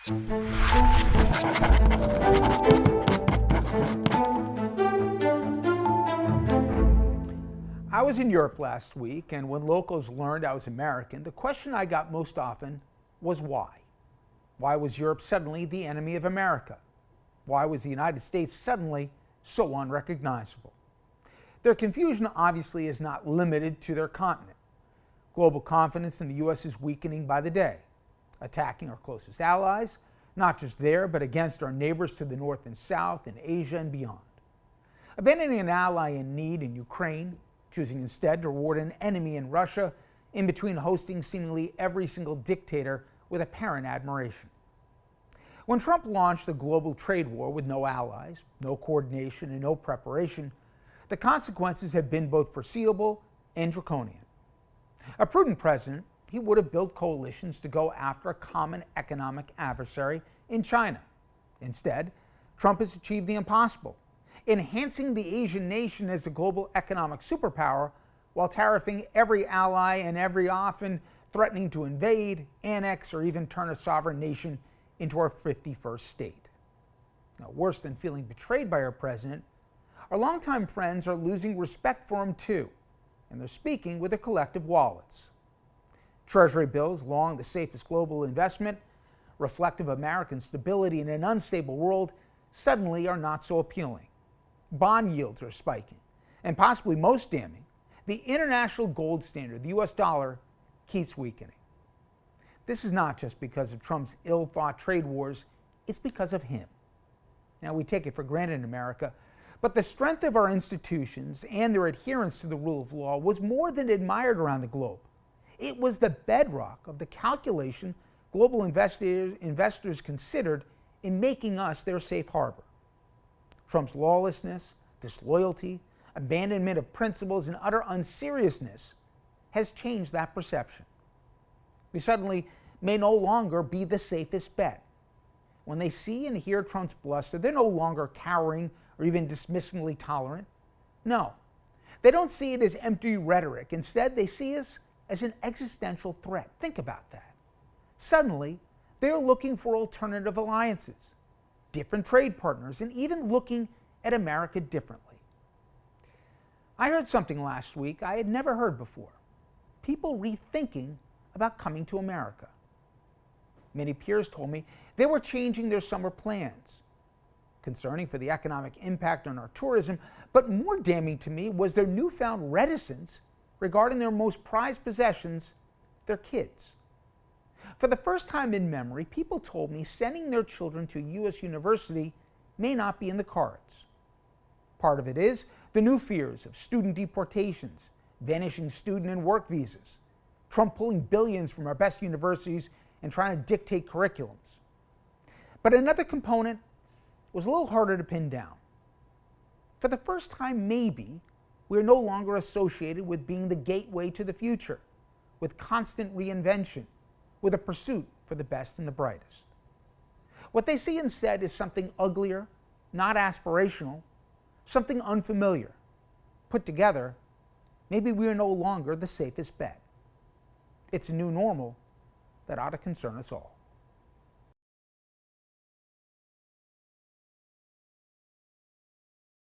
I was in Europe last week, and when locals learned I was American, the question I got most often was why? Why was Europe suddenly the enemy of America? Why was the United States suddenly so unrecognizable? Their confusion obviously is not limited to their continent. Global confidence in the U.S. is weakening by the day, attacking our closest allies, not just there, but against our neighbors to the north and south, in Asia and beyond. Abandoning an ally in need in Ukraine, choosing instead to reward an enemy in Russia, in between hosting seemingly every single dictator with apparent admiration. When Trump launched the global trade war with no allies, no coordination, and no preparation, the consequences have been both foreseeable and draconian. A prudent president, he would have built coalitions to go after a common economic adversary in China. Instead, Trump has achieved the impossible, enhancing the Asian nation as a global economic superpower while tariffing every ally and every often threatening to invade, annex, or even turn a sovereign nation into our 51st state. Now, worse than feeling betrayed by our president, our longtime friends are losing respect for him too, and they're speaking with their collective wallets. Treasury bills, long the safest global investment, reflective of American stability in an unstable world, suddenly are not so appealing. Bond yields are spiking, and possibly most damning, the international gold standard, the US dollar, keeps weakening. This is not just because of Trump's ill-thought trade wars, it's because of him. Now, we take it for granted in America, but the strength of our institutions and their adherence to the rule of law was more than admired around the globe. It was the bedrock of the calculation global investors considered in making us their safe harbor. Trump's lawlessness, disloyalty, abandonment of principles, and utter unseriousness has changed that perception. We suddenly may no longer be the safest bet. When they see and hear Trump's bluster, they're no longer cowering or even dismissingly tolerant. No, they don't see it as empty rhetoric. Instead, they see us as an existential threat. Think about that. Suddenly, they're looking for alternative alliances, different trade partners, and even looking at America differently. I heard something last week I had never heard before. People rethinking about coming to America. Many peers told me they were changing their summer plans. Concerning for the economic impact on our tourism, but more damning to me was their newfound reticence regarding their most prized possessions, their kids. For the first time in memory, people told me sending their children to a U.S. university may not be in the cards. Part of it is the new fears of student deportations, vanishing student and work visas, Trump pulling billions from our best universities and trying to dictate curriculums. But another component was a little harder to pin down. For the first time, maybe, we are no longer associated with being the gateway to the future, with constant reinvention, with a pursuit for the best and the brightest. What they see instead is something uglier, not aspirational, something unfamiliar. Put together, maybe we are no longer the safest bet. It's a new normal that ought to concern us all.